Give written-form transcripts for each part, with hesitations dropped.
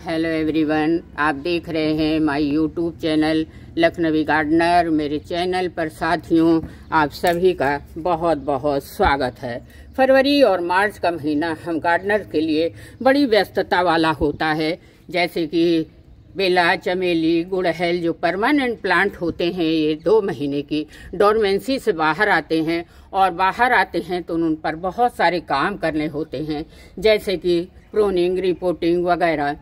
Hello everyone, आप देख रहे हैं my YouTube channel Lucknowi gardener. मेरे चैनल पर साथियों आप सभी का बहुत बहुत स्वागत है। फरवरी और मार्च का महीना हम गार्डनर के लिए बड़ी व्यस्तता वाला होता है। जैसे कि बेला, चमेली, गुड़हल जो परमानेंट प्लांट होते हैं, ये 2 महीने की डोरमेंसी से बाहर आते हैं और बाहर आते हैं तो उन पर बहुत सारे काम करने होते हैं, जैसे कि प्रूनिंग, रिपोर्टिंग वगैरह।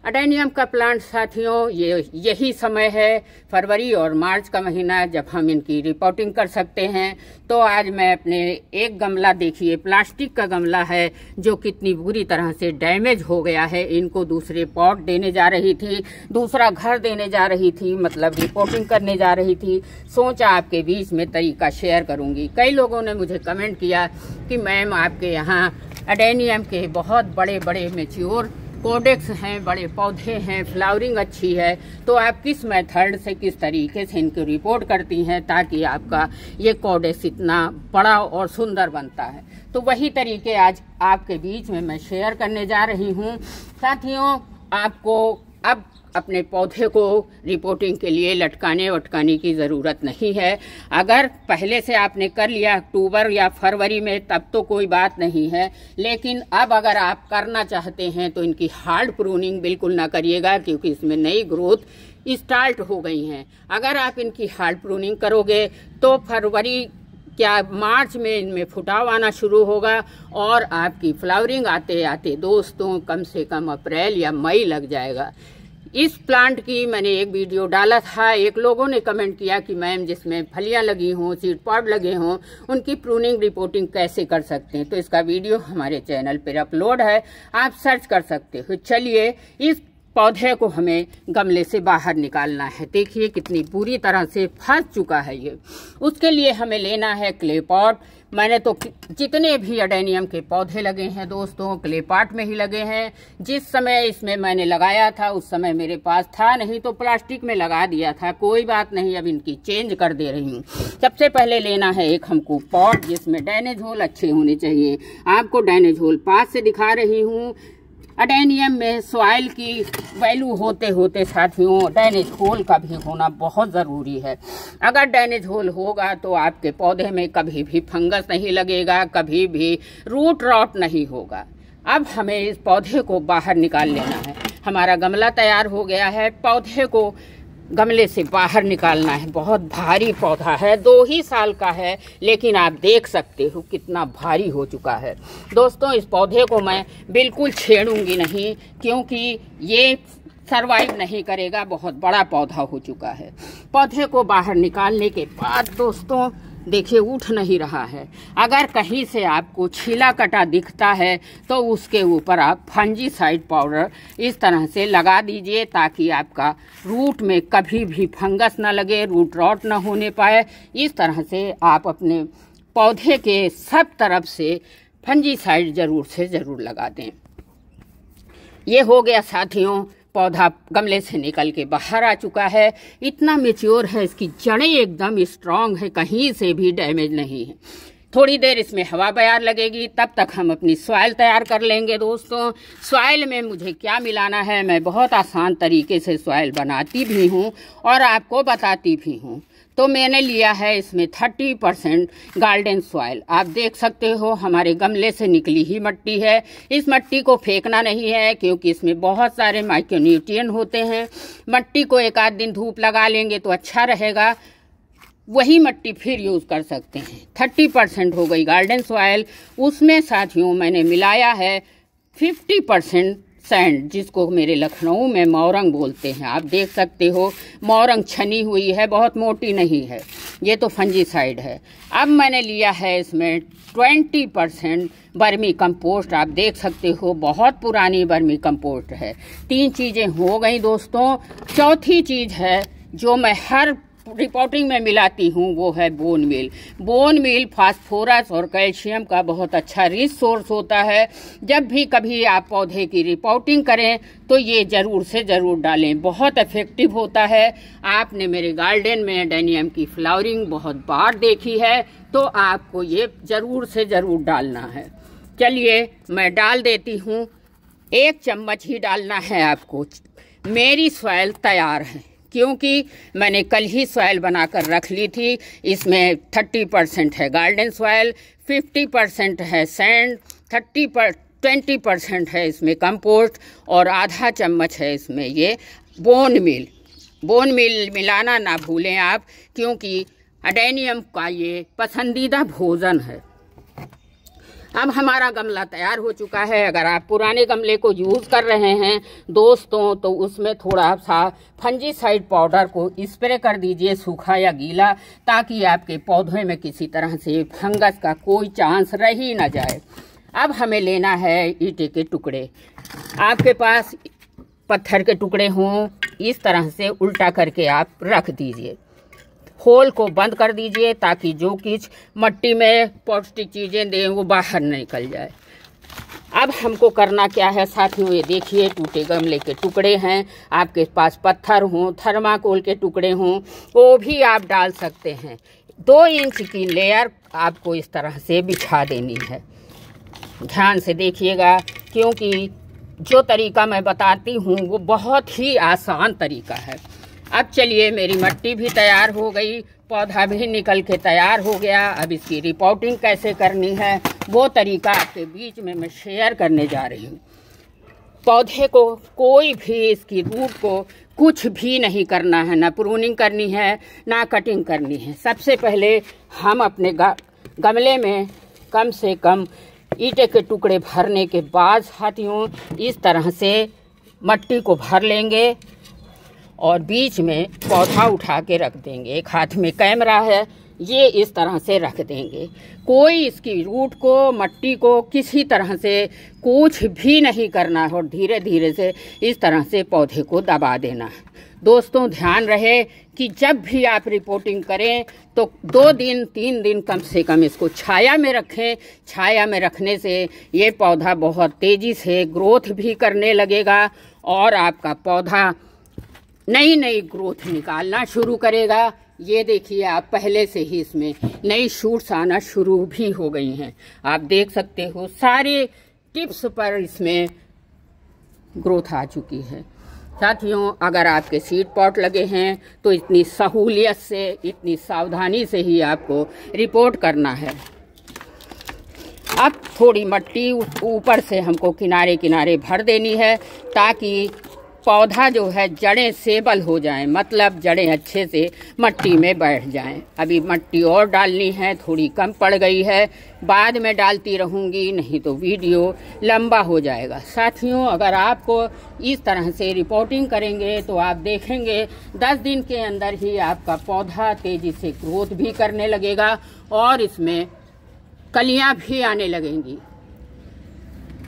अडेनियम का प्लांट साथियों, यही समय है फरवरी और मार्च का महीना जब हम इनकी रिपोर्टिंग कर सकते हैं। तो आज मैं अपने एक गमला, देखिए प्लास्टिक का गमला है जो कितनी बुरी तरह से डैमेज हो गया है, इनको दूसरे पॉट देने जा रही थी, दूसरा घर देने जा रही थी, मतलब रिपोर्टिंग करने जा रही थी। सोचा आपके बीच में तरीका शेयर करूंगी। कई लोगों ने मुझे कमेंट किया कि मैम आपके यहाँ अडेनियम के बहुत बड़े बड़े मैच्योर कोडेक्स हैं, बड़े पौधे हैं, फ्लावरिंग अच्छी है, तो आप किस मेथड से, किस तरीके से इनको रिपोर्ट करती हैं ताकि आपका ये कोडेक्स इतना बड़ा और सुंदर बनता है। तो वही तरीके आज आपके बीच में मैं शेयर करने जा रही हूँ। साथियों, आपको अब अपने पौधे को रिपोर्टिंग के लिए लटकाने वटकाने की ज़रूरत नहीं है। अगर पहले से आपने कर लिया अक्टूबर या फरवरी में तब तो कोई बात नहीं है, लेकिन अब अगर आप करना चाहते हैं तो इनकी हार्ड प्रूनिंग बिल्कुल ना करिएगा, क्योंकि इसमें नई ग्रोथ स्टार्ट हो गई हैं। अगर आप इनकी हार्ड प्रूनिंग करोगे तो फरवरी क्या मार्च में इनमें फुटाव आना शुरू होगा और आपकी फ्लावरिंग आते आते दोस्तों कम से कम अप्रैल या मई लग जाएगा। इस प्लांट की मैंने एक वीडियो डाला था, एक लोगों ने कमेंट किया कि मैम जिसमें फलियां लगी हों, सीड पॉड लगे हों, उनकी प्रूनिंग रिपोर्टिंग कैसे कर सकते हैं। तो इसका वीडियो हमारे चैनल पर अपलोड है, आप सर्च कर सकते हो। चलिए, इस पौधे को हमें गमले से बाहर निकालना है। देखिए कितनी बुरी तरह से फंस चुका है ये। उसके लिए हमें लेना है क्ले पॉट। मैंने तो जितने भी अडेनियम के पौधे लगे हैं दोस्तों, क्ले पॉट में ही लगे हैं। जिस समय इसमें मैंने लगाया था उस समय मेरे पास था नहीं, तो प्लास्टिक में लगा दिया था। कोई बात नहीं, अब इनकी चेंज कर दे रही हूँ। सबसे पहले लेना है एक हमको पॉट जिसमें डैनेज होल अच्छे होने चाहिए। आपको डैनेज होल पास से दिखा रही हूँ। अडेनियम में सॉइल की वैल्यू होते होते साथियों डैनेज होल का भी होना बहुत ज़रूरी है। अगर डैनेज होल होगा तो आपके पौधे में कभी भी फंगस नहीं लगेगा, कभी भी रूट रॉट नहीं होगा। अब हमें इस पौधे को बाहर निकाल लेना है। हमारा गमला तैयार हो गया है, पौधे को गमले से बाहर निकालना है। बहुत भारी पौधा है, 2 ही साल का है, लेकिन आप देख सकते हो कितना भारी हो चुका है। दोस्तों, इस पौधे को मैं बिल्कुल छेड़ूंगी नहीं, क्योंकि ये सरवाइव नहीं करेगा, बहुत बड़ा पौधा हो चुका है। पौधे को बाहर निकालने के बाद दोस्तों देखिए उठ नहीं रहा है। अगर कहीं से आपको छीला कटा दिखता है तो उसके ऊपर आप फंजीसाइड पाउडर इस तरह से लगा दीजिए, ताकि आपका रूट में कभी भी फंगस ना लगे, रूट रॉट ना होने पाए। इस तरह से आप अपने पौधे के सब तरफ से फंजीसाइड ज़रूर से ज़रूर लगा दें। ये हो गया साथियों, पौधा गमले से निकल के बाहर आ चुका है। इतना मैच्योर है, इसकी जड़ें एकदम स्ट्रांग है, कहीं से भी डैमेज नहीं है। थोड़ी देर इसमें हवा बयार लगेगी, तब तक हम अपनी सॉइल तैयार कर लेंगे। दोस्तों, सॉइल में मुझे क्या मिलाना है, मैं बहुत आसान तरीके से सॉइल बनाती भी हूँ और आपको बताती भी हूँ। तो मैंने लिया है इसमें 30% गार्डन सॉइल। आप देख सकते हो हमारे गमले से निकली ही मिट्टी है। इस मिट्टी को फेंकना नहीं है, क्योंकि इसमें बहुत सारे माइक्रोन्यूट्रिएंट होते हैं। मिट्टी को 1 आध दिन धूप लगा लेंगे तो अच्छा रहेगा, वही मिट्टी फिर यूज़ कर सकते हैं। 30% हो गई गार्डन सॉइल। उसमें साथियों मैंने मिलाया है 50% सैंड, जिसको मेरे लखनऊ में मोरंग बोलते हैं। आप देख सकते हो मोरंग छनी हुई है, बहुत मोटी नहीं है। ये तो फंजीसाइड है। अब मैंने लिया है इसमें 20% बर्मी कंपोस्ट। आप देख सकते हो बहुत पुरानी बर्मी कंपोस्ट है। 3 चीज़ें हो गई दोस्तों। चौथी चीज़ है जो मैं हर रिपोर्टिंग में मिलाती हूँ, वो है bone meal. Bone meal phosphorus और कैल्शियम का बहुत अच्छा रिच सोर्स होता है। जब भी कभी आप पौधे की रिपोर्टिंग करें तो ये ज़रूर से ज़रूर डालें, बहुत इफेक्टिव होता है। आपने मेरे गार्डन में अडेनियम की फ्लावरिंग बहुत बार देखी है, तो आपको ये ज़रूर से ज़रूर डालना है। चलिए मैं डाल देती हूँ 1 चम्मच ही डालना है आपको। मेरी सॉइल तैयार है क्योंकि मैंने कल ही सॉइल बनाकर रख ली थी। इसमें 30% है गार्डन सॉइल, 50% है सैंड, 20% है इसमें कंपोस्ट और आधा चम्मच है इसमें ये बोन मील। बोन मील मिलाना ना भूलें आप, क्योंकि अडेनियम का ये पसंदीदा भोजन है। अब हमारा गमला तैयार हो चुका है। अगर आप पुराने गमले को यूज़ कर रहे हैं दोस्तों, तो उसमें थोड़ा सा फंजीसाइड पाउडर को स्प्रे कर दीजिए, सूखा या गीला, ताकि आपके पौधे में किसी तरह से फंगस का कोई चांस रह ही ना जाए। अब हमें लेना है ईंटे के टुकड़े। आपके पास पत्थर के टुकड़े हों, इस तरह से उल्टा करके आप रख दीजिए। होल को बंद कर दीजिए ताकि जो कुछ मट्टी में पौष्टिक चीज़ें दें वो बाहर निकल जाए। अब हमको करना क्या है साथियों, ये देखिए टूटे गमले के टुकड़े हैं। आपके पास पत्थर हों, थर्माकोल के टुकड़े हों, वो भी आप डाल सकते हैं। 2 इंच की लेयर आपको इस तरह से बिछा देनी है। ध्यान से देखिएगा, क्योंकि जो तरीका मैं बताती हूँ वो बहुत ही आसान तरीका है। अब चलिए, मेरी मट्टी भी तैयार हो गई, पौधा भी निकल के तैयार हो गया। अब इसकी रिपोर्टिंग कैसे करनी है वो तरीका आपके बीच में मैं शेयर करने जा रही हूँ। पौधे को कोई भी इसकी रूट को कुछ भी नहीं करना है, ना प्रूनिंग करनी है ना कटिंग करनी है। सबसे पहले हम अपने गमले में कम से कम ईंटे के टुकड़े भरने के बाद साथियों इस तरह से मट्टी को भर लेंगे और बीच में पौधा उठा के रख देंगे। एक हाथ में कैमरा है, ये इस तरह से रख देंगे। कोई इसकी रूट को, मट्टी को किसी तरह से कुछ भी नहीं करना है और धीरे धीरे से इस तरह से पौधे को दबा देना है। दोस्तों ध्यान रहे कि जब भी आप रिपोर्टिंग करें तो 2 दिन 3 दिन कम से कम इसको छाया में रखें। छाया में रखने से ये पौधा बहुत तेज़ी से ग्रोथ भी करने लगेगा और आपका पौधा नई नई ग्रोथ निकालना शुरू करेगा। ये देखिए, आप पहले से ही इसमें नई शूट्स आना शुरू भी हो गई हैं। आप देख सकते हो सारे टिप्स पर इसमें ग्रोथ आ चुकी है। साथियों, अगर आपके सीड पॉट लगे हैं तो इतनी सहूलियत से, इतनी सावधानी से ही आपको रिपोर्ट करना है। अब थोड़ी मट्टी ऊपर से हमको किनारे किनारे भर देनी है ताकि पौधा जो है जड़ें सेबल हो जाएं, मतलब जड़ें अच्छे से मट्टी में बैठ जाएं। अभी मट्टी और डालनी है, थोड़ी कम पड़ गई है, बाद में डालती रहूँगी, नहीं तो वीडियो लंबा हो जाएगा। साथियों, अगर आपको इस तरह से रिपोर्टिंग करेंगे तो आप देखेंगे 10 दिन के अंदर ही आपका पौधा तेज़ी से ग्रोथ भी करने लगेगा और इसमें कलियाँ भी आने लगेंगी।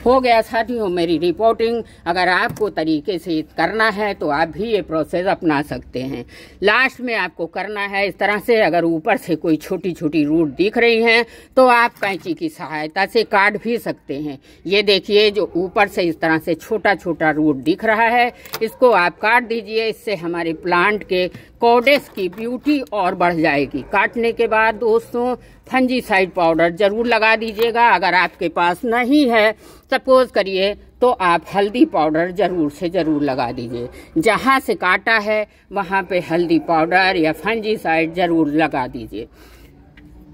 हो गया साथियों मेरी रिपोर्टिंग। अगर आपको तरीके से करना है तो आप भी ये प्रोसेस अपना सकते हैं। लास्ट में आपको करना है इस तरह से, अगर ऊपर से कोई छोटी छोटी रूट दिख रही हैं तो आप कैंची की सहायता से काट भी सकते हैं। ये देखिए, जो ऊपर से इस तरह से छोटा छोटा रूट दिख रहा है, इसको आप काट दीजिए। इससे हमारे प्लांट के कोडेक्स की ब्यूटी और बढ़ जाएगी। काटने के बाद दोस्तों फंजीसाइड पाउडर जरूर लगा दीजिएगा। अगर आपके पास नहीं है, सपोज करिए, तो आप हल्दी पाउडर जरूर से जरूर लगा दीजिए। जहाँ से काटा है वहाँ पे हल्दी पाउडर या फंजीसाइड जरूर लगा दीजिए।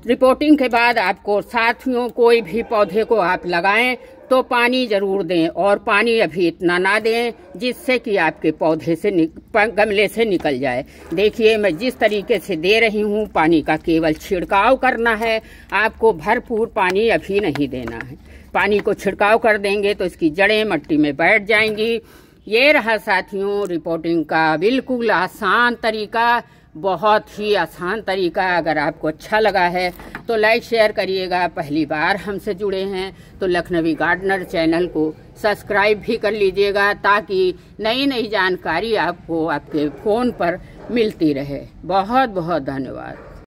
रिपोर्टिंग के बाद आपको साथियों कोई भी पौधे को आप लगाएं तो पानी जरूर दें, और पानी अभी इतना ना दें जिससे कि आपके पौधे से गमले से निकल जाए। देखिए, मैं जिस तरीके से दे रही हूँ, पानी का केवल छिड़काव करना है, आपको भरपूर पानी अभी नहीं देना है। पानी को छिड़काव कर देंगे तो इसकी जड़ें मट्टी में बैठ जाएंगी। ये रहा साथियों रिपोर्टिंग का बिल्कुल आसान तरीका, बहुत ही आसान तरीका। अगर आपको अच्छा लगा है तो लाइक शेयर करिएगा। पहली बार हमसे जुड़े हैं तो लखनवी गार्डनर चैनल को सब्सक्राइब भी कर लीजिएगा, ताकि नई नई जानकारी आपको आपके फ़ोन पर मिलती रहे। बहुत बहुत धन्यवाद।